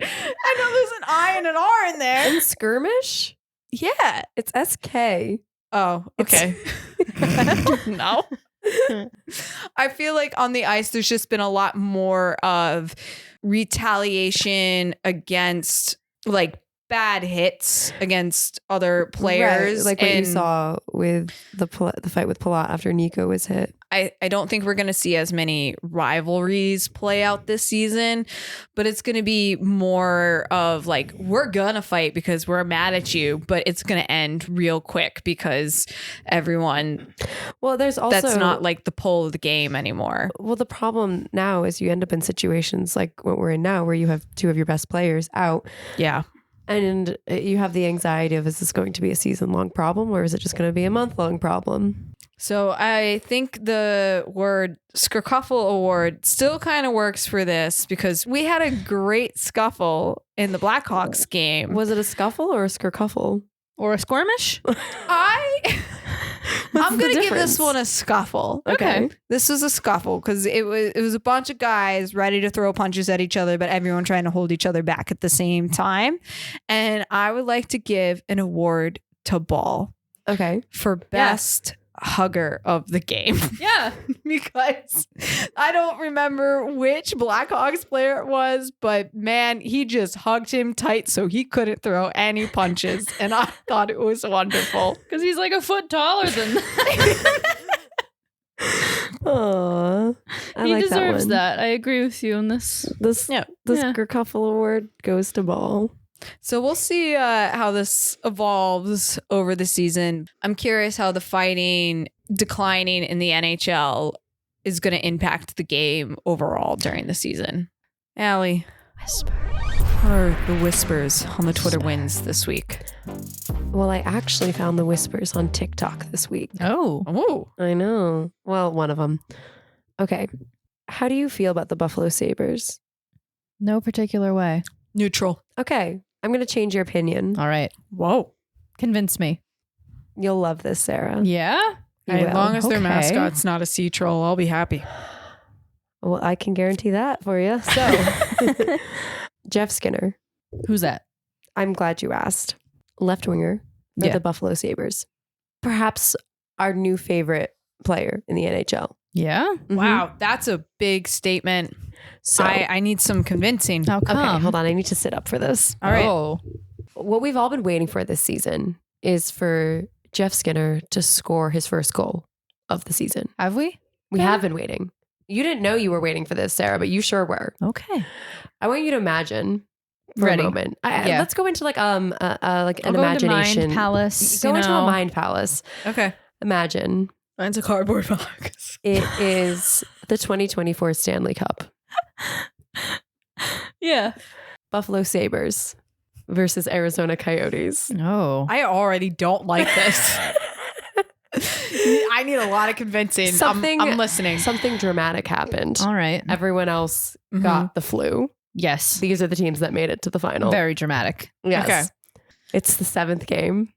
I know there's an I and an R in there. And skirmish? Yeah. It's SK. Oh, okay. No. I feel like on the ice, there's just been a lot more of retaliation against like bad hits against other players. Right, like what you And saw with the fight with Palat after Nico was hit. I don't think we're going to see as many rivalries play out this season, but it's going to be more of like, we're going to fight because we're mad at you, but it's going to end real quick because everyone, Well, there's also that's not like the pull of the game anymore. Well, the problem now is you end up in situations like what we're in now, where you have two of your best players out, Yeah. and you have the anxiety of, is this going to be a season-long problem, or is it just going to be a month-long problem? So I think the word Skurkoffel Award still kind of works for this because we had a great scuffle in the Blackhawks game. Was it a scuffle or a skirkuffle? Or a skirmish? I'm the going to give difference? this one a scuffle. Okay. This was a scuffle because it was a bunch of guys ready to throw punches at each other, but everyone trying to hold each other back at the same time. And I would like to give an award to Ball Okay. for best hugger of the game. Yeah. Because I don't remember which Blackhawks player it was, but man, he just hugged him tight so he couldn't throw any punches. And I thought it was wonderful. Because he's like a foot taller than Aww. he like deserves that. that. I agree with you on this. This Gerkuffel Award goes to Ball. So we'll see how this evolves over the season. I'm curious how the fighting declining in the NHL is going to impact the game overall during the season. Allie, what are the whispers on the Twitter wins this week? Well, I actually found the whispers on TikTok this week. Oh. I know. Well, one of them. Okay. How do you feel about the Buffalo Sabres? No particular way. Neutral. Okay. I'm going to change your opinion. All right. Whoa. Convince me. You'll love this, Sarah. Yeah? You As will. long as their Okay. mascot's not a sea troll, I'll be happy. Well, I can guarantee that for you. So, Jeff Skinner. Who's that? I'm glad you asked. Left winger for Yeah. the Buffalo Sabres. Perhaps our new favorite player in the NHL. Yeah? Mhm. Wow, that's a big statement. So, I need some convincing. How come? okay, hold on. I need to sit up for this. All right. Oh. What we've all been waiting for this season is for Jeff Skinner to score his first goal of the season. Have we? We Okay. have been waiting. You didn't know you were waiting for this, Sarah, but you sure were. Okay. I want you to imagine for Ready. a moment. Yeah. Let's go into like an I'll go into imagination Mind Palace. Go you into know. a mind palace. Okay. Imagine Mine's a cardboard box. it is the 2024 Stanley Cup. Yeah. Buffalo Sabres versus Arizona Coyotes. Oh. I already don't like this. I need a lot of convincing. I'm listening. Something dramatic happened. All right. Everyone else Mhm. got the flu. Yes. These are the teams that made it to the final. Very dramatic. Yes. Okay. It's the 7th game.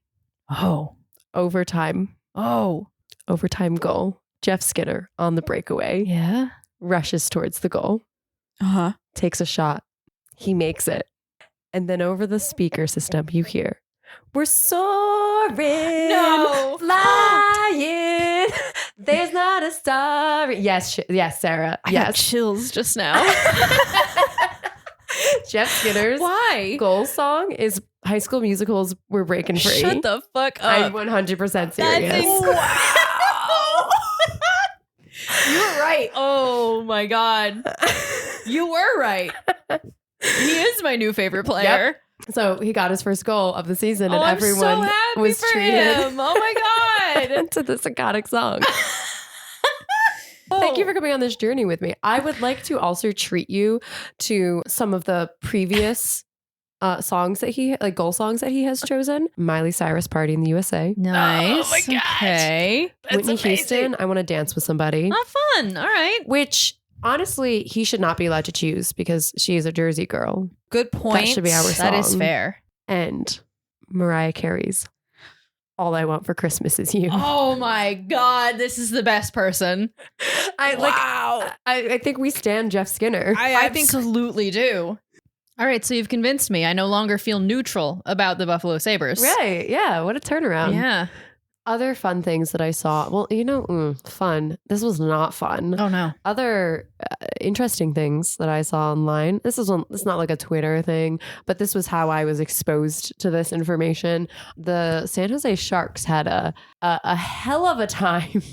Oh. Overtime. Oh. Overtime goal. Jeff Skinner on the breakaway. Yeah. Rushes towards the goal. Uh-huh. Takes a shot. He makes it. And then over the speaker system, you hear, "We're soaring. No. Flying. There's not a star." Yes, yes, Sarah. I got Yes. chills just now. Jeff Skinner's Why? goal song is High School Musical's "We're Breaking Free." Shut the fuck I'm up. 100% That's serious. wow. You were right. Oh my God. You were right. He is my new favorite player. So he got his first goal of the season, Oh, and I'm everyone so happy was for treated him. Oh my God. to this iconic song. Thank you for coming on this journey with me. I would like to also treat you to some of the previous songs that goal songs that he has chosen. Miley Cyrus, "Party in the USA." Nice. Oh my gosh. Okay. Whitney Houston, "I Want to Dance with Somebody." Not fun. All right. Which, honestly, he should not be allowed to choose because she is a Jersey girl. Good point. That should be our song. That is fair. And Mariah Carey's "All I Want for Christmas Is You." Oh my God. This is the best person. Wow. I think we stand Jeff Skinner. I absolutely do. All right. So you've convinced me. I no longer feel neutral about the Buffalo Sabres. Right. Yeah. What a turnaround. Yeah. Other fun things that I saw. Well, fun. This was not fun. Oh no. Other interesting things that I saw online. It's not like a Twitter thing, but this was how I was exposed to this information. The San Jose Sharks had a hell of a time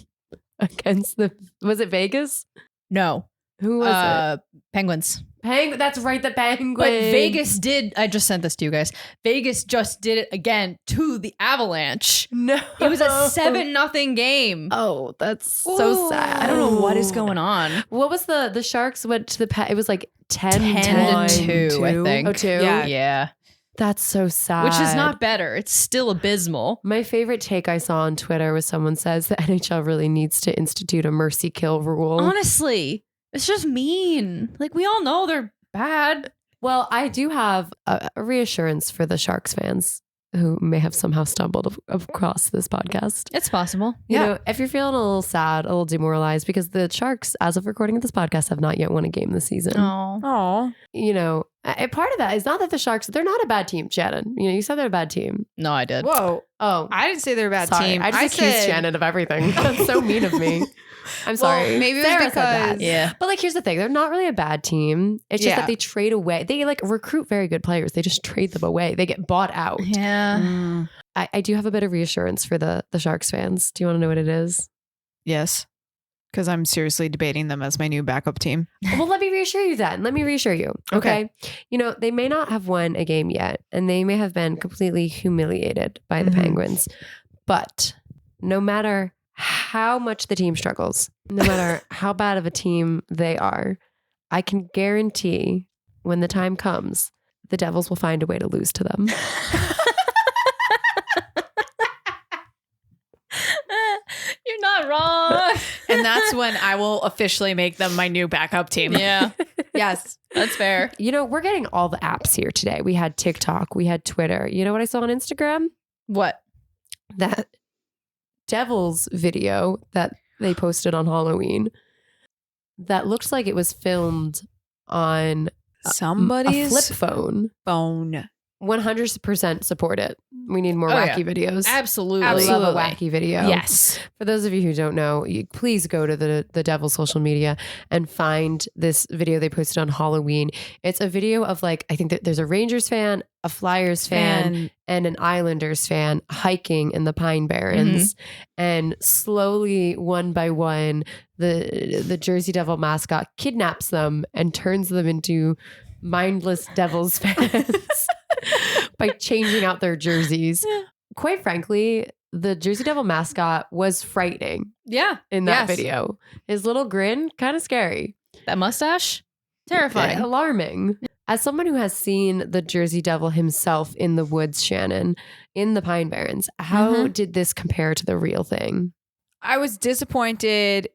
against was it Vegas? No. Who was it? Penguins. That's right, the Penguins. But Vegas did. I just sent this to you guys. Vegas just did it again to the Avalanche. No. It was a 7-0 game. Oh, that's so sad. I don't know what is going on. What was the Sharks went to it was like 10 to 2, I think. Oh, 2? Yeah. That's so sad. Which is not better. It's still abysmal. My favorite take I saw on Twitter was someone says the NHL really needs to institute a mercy kill rule. Honestly, it's just mean. Like, we all know they're bad. Well, I do have a reassurance for the Sharks fans. who may have somehow stumbled across this podcast. It's possible. You know, if you're feeling a little sad, a little demoralized, because the Sharks, as of recording of this podcast, have not yet won a game this season. Oh. You know, a part of that is not that the Sharks, they're not a bad team, Shannon. You know, you said they're a bad team. No, I did. Whoa. Oh. I didn't say they're a bad Sorry. team. I just accused Shannon of everything. That's so mean of me. I'm sorry. Well, maybe it was Sarah said that. because- Yeah. But like, here's the thing. They're not really a bad team. It's just that they trade away. They like recruit very good players. They just trade them away. They get bought out. Yeah. I do have a bit of reassurance for the Sharks fans. Do you want to know what it is? Yes. Because I'm seriously debating them as my new backup team. Well, let me reassure you then. Let me reassure you. Okay. You know, they may not have won a game yet, and they may have been completely humiliated by the Penguins. But no matter how much the team struggles, no matter how bad of a team they are, I can guarantee when the time comes, the Devils will find a way to lose to them. You're not wrong. And that's when I will officially make them my new backup team. Yeah. Yes. That's fair. You know, we're getting all the apps here today. We had TikTok, we had Twitter. You know what I saw on Instagram? What? That Devils video that they posted on Halloween that looks like it was filmed on Somebody's a flip phone. 100% support it. We need more wacky videos. Absolutely. I love a wacky video. Yes. For those of you who don't know, please go to the Devil's social media and find this video they posted on Halloween. It's a video of like, I think that there's a Rangers fan, a Flyers fan, and an Islanders fan hiking in the Pine Barrens. And slowly, one by one, the Jersey Devil mascot kidnaps them and turns them into mindless Devils fans by changing out their jerseys. Quite frankly, the Jersey Devil mascot was frightening. Yeah. In that video. His little grin, kind of scary. That mustache? Terrifying. Alarming. As someone who has seen the Jersey Devil himself in the woods, Shannon, in the Pine Barrens, how did this compare to the real thing? I was disappointed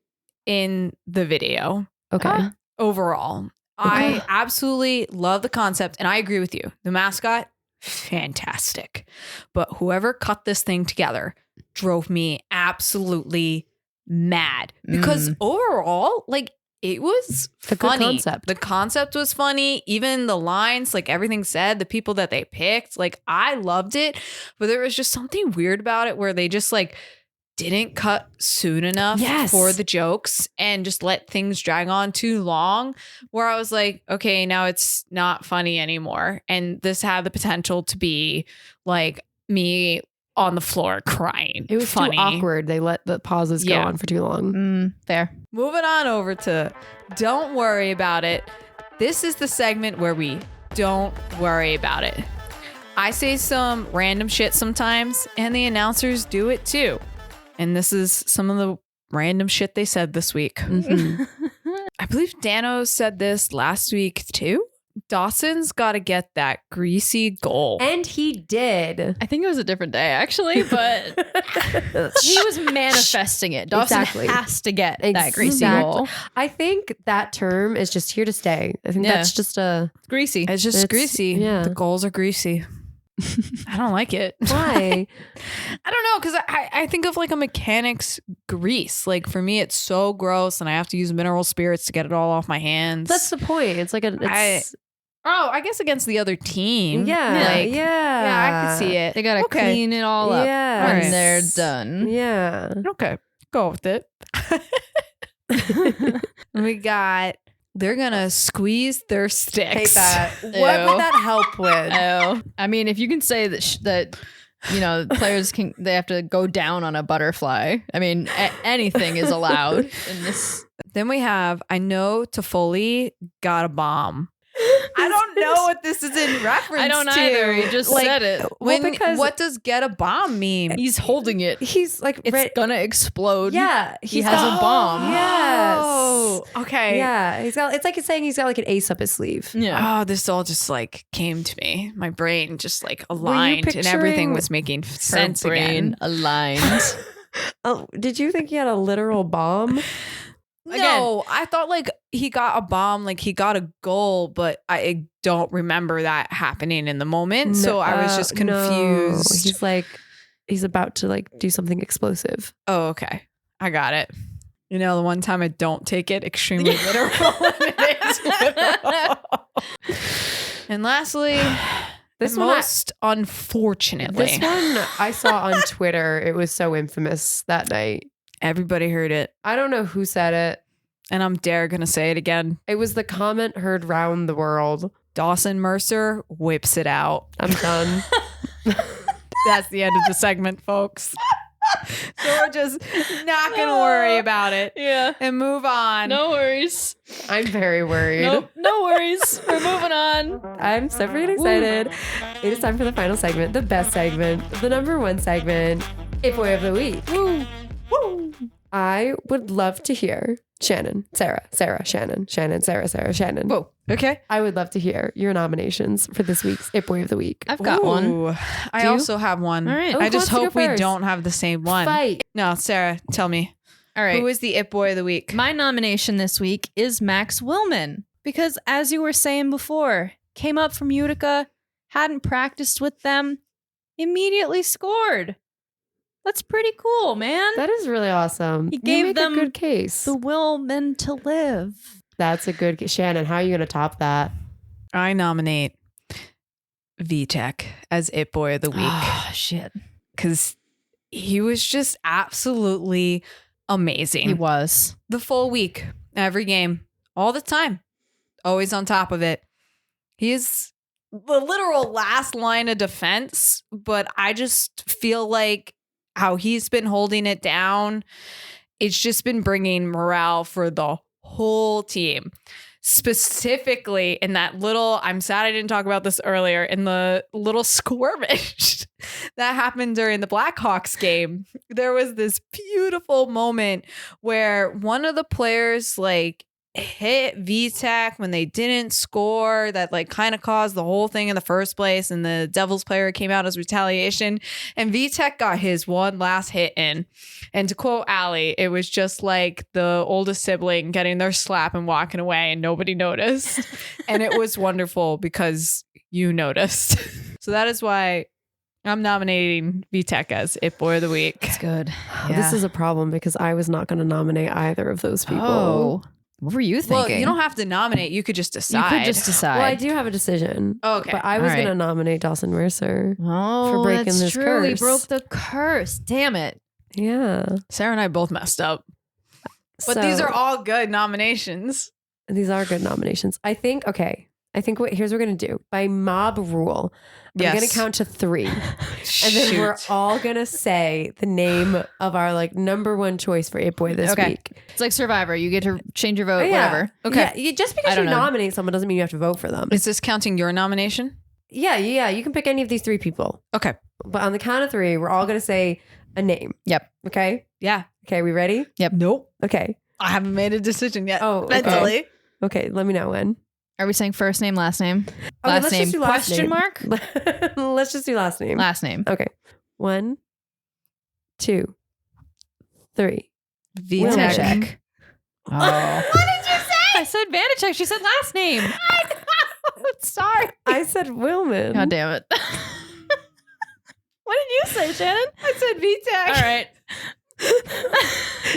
in the video. Okay. Overall. I absolutely love the concept, and I agree with you. The mascot, fantastic. But whoever cut this thing together drove me absolutely mad. Because overall, like, it was funny. Good concept. The concept was funny. Even the lines, like everything said, the people that they picked, like, I loved it. But there was just something weird about it where they just like didn't cut soon enough for the jokes and just let things drag on too long, where I was like, okay, now it's not funny anymore. And this had the potential to be like me on the floor crying. It was funny. too awkward. They let the pauses go on for too long. Fair. Moving on over to Don't Worry About It. This is the segment where we don't worry about it. I say some random shit sometimes, and the announcers do it too. And this is some of the random shit they said this week. I believe Dano said this last week too. Dawson's got to get that greasy goal. And he did. I think it was a different day, actually, but he was manifesting it. Dawson has to get that greasy goal. I think that term is just here to stay. I think that's just greasy. It's just greasy. Yeah. The goals are greasy. I don't like it. Why? I don't know, because I think of like a mechanic's grease. Like for me, it's so gross, and I have to use mineral spirits to get it all off my hands. That's the point. It's like I guess against the other team. Yeah, like, yeah. I could see it. They gotta clean it all up when they're done. Yeah. Okay, go with it. We got. They're gonna squeeze their sticks. Hate that. What would that help with? Oh, I mean, if you can say that that you know players they have to go down on a butterfly. I mean, anything is allowed in this. Then we have. I know Toffoli got a bomb. I don't know what this is in reference to. I don't either. He just said it. What does get a bomb mean? He's holding it. He's like, it's gonna explode. Yeah. He has a bomb. Yes. Oh, okay. Yeah. It's like saying he's got like an ace up his sleeve. Yeah. Oh, this all just like came to me. My brain just like aligned and everything was making sense again. Aligned. Oh, did you think he had a literal bomb? No, I thought like he got a bomb, like he got a goal, but I don't remember that happening in the moment. So I was just confused. No. He's about to like do something explosive. Oh, okay. I got it. You know, the one time I don't take it extremely literal. It is literal. And lastly, unfortunately. This one I saw on Twitter. It was so infamous that night. Everybody heard it. I don't know who said it. And I'm gonna say it again. It was the comment heard round the world. Dawson Mercer whips it out. I'm done. That's the end of the segment, folks. So we're just not going to worry about it. Yeah. And move on. No worries. I'm very worried. Nope. No worries. We're moving on. I'm so freaking excited. It is time for the final segment, the best segment, the number one segment, Hippo of the Week. Woo. Woo. I would love to hear Shannon, Sarah, Shannon, Sarah, Shannon. Whoa. Okay. I would love to hear your nominations for this week's Hippo of the Week. I've got one. I also have one. All right. Oh, I who just wants to hope go we first? don't have the same one. Fight. No, Sarah, tell me. All right. Who is the It Boy of the Week? My nomination this week is Max Willman because, as you were saying before, came up from Utica, hadn't practiced with them, immediately scored. That's pretty cool, man. That is really awesome. He gave you make them a good case. the Willman to live. That's a good Shannon, how are you going to top that? I nominate Vitek as It Boy of the Week. Oh, shit. Because he was just absolutely amazing. He was. The full week, every game, all the time, always on top of it. He is the literal last line of defense, but I just feel like how he's been holding it down, it's just been bringing morale for the whole team. Specifically in that little, I'm sad I didn't talk about this earlier, in the little skirmish that happened during the Blackhawks game. There was this beautiful moment where one of the players like hit Vitek when they didn't score, that like kind of caused the whole thing in the first place, and the Devils player came out as retaliation, and Vitek got his one last hit in. And to quote Allie, it was just like the oldest sibling getting their slap and walking away and nobody noticed. And it was wonderful because you noticed. So that is why I'm nominating Vitek as It Boy of the Week. It's good. This is a problem because I was not going to nominate either of those people. Oh. What were you thinking? Well, you don't have to nominate. You could just decide. You could just decide. Well, I do have a decision. Okay. But I was All right. going to nominate Dawson Mercer. Oh, for breaking that's this true. He curse. broke the curse. Damn it. Yeah. Sarah and I both messed up. But these are all good nominations. These are good nominations. I think here's what we're going to do. By mob rule, I'm Yes. going to count to 3. And then we're all going to say the name of our like number one choice for It Boy this Okay. week. It's like Survivor. You get to change your vote, Oh, yeah. whatever. Okay. Yeah, just because I you don't know. nominate someone doesn't mean you have to vote for them. Is this counting your nomination? Yeah. You can pick any of these 3 people. Okay. But on the count of 3, we're all going to say a name. Yep. Okay? Yeah. Okay, we ready? Yep. Nope. Okay. I haven't made a decision yet. Oh, okay. mentally. Okay, let me know when. Are we saying first name, last name? Okay, Last let's name, just do last question name. mark? Let's just do last name. Last name. Okay. 1, 2, 3. Vitek. Vanacek. Oh. What did you say? I said Vanacek. She said last name. Sorry. I said Willman. God damn it. What did you say, Shannon? I said Vitek. All right.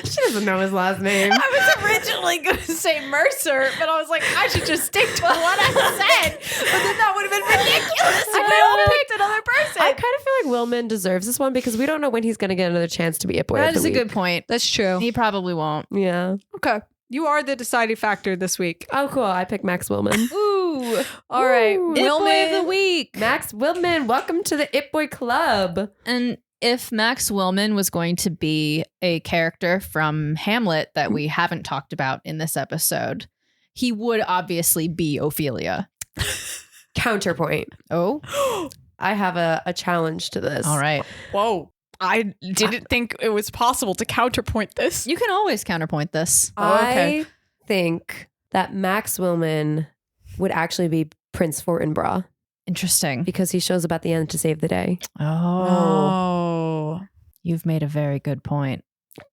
She doesn't know his last name. I was originally going to say Mercer, but I was like, I should just stick to what I said. But then that would have been ridiculous if I all picked another person. I kind of feel like Willman deserves this one because we don't know when he's going to get another chance to be It Boy That of the is a Week. good point. That's true. He probably won't. Yeah. Okay. You are the deciding factor this week. Oh, cool. I picked Max Willman. Ooh. All right. Ooh. It Boy of the Willman. Week. Max Willman, welcome to the It Boy Club. And if Max Willman was going to be a character from Hamlet that we haven't talked about in this episode, he would obviously be Ophelia. Counterpoint. Oh, I have a challenge to this. all right. Whoa. I didn't think it was possible to counterpoint this. You can always counterpoint this. Oh, okay. I think that Max Willman would actually be Prince Fortinbras Interesting. because he shows up at the end to save the day. Oh, you've made a very good point.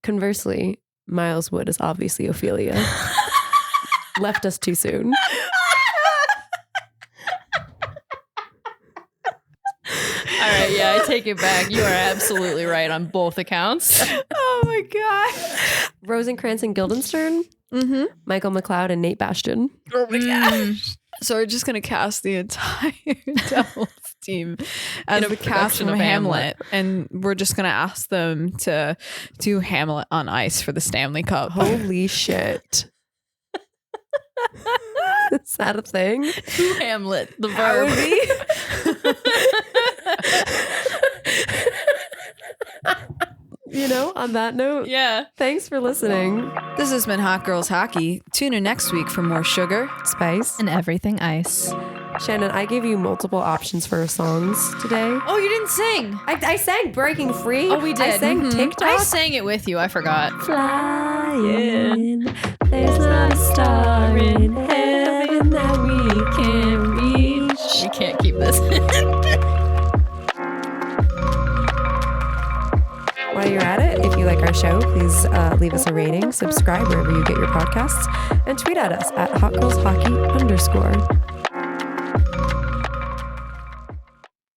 Conversely, Miles Wood is obviously Ophelia. Left us too soon. All right, yeah, I take it back. You are absolutely right on both accounts. Oh my God. Rosencrantz and Guildenstern. Mm-hmm. Michael McLeod and Nate Bastion. Oh my gosh. So we're just going to cast the entire Devils team as the cast of Hamlet. And we're just going to ask them to do Hamlet on ice for the Stanley Cup. Holy shit. Is that a thing? Hamlet, the verb. You know, on that note, Yeah. thanks for listening. This has been Hot Girls Hockey. Tune in next week for more sugar. Spice. And everything ice. Shannon, I gave you multiple options for songs today. Oh, you didn't sing. I sang Breaking Free. Oh, we did. I sang TikTok. I sang it with you. I forgot. Flying. There's not a star in heaven that we can reach. We can't keep this. While you're at it, if you like our show, please leave us a rating, subscribe wherever you get your podcasts, and tweet at us at hotgirlshockey_.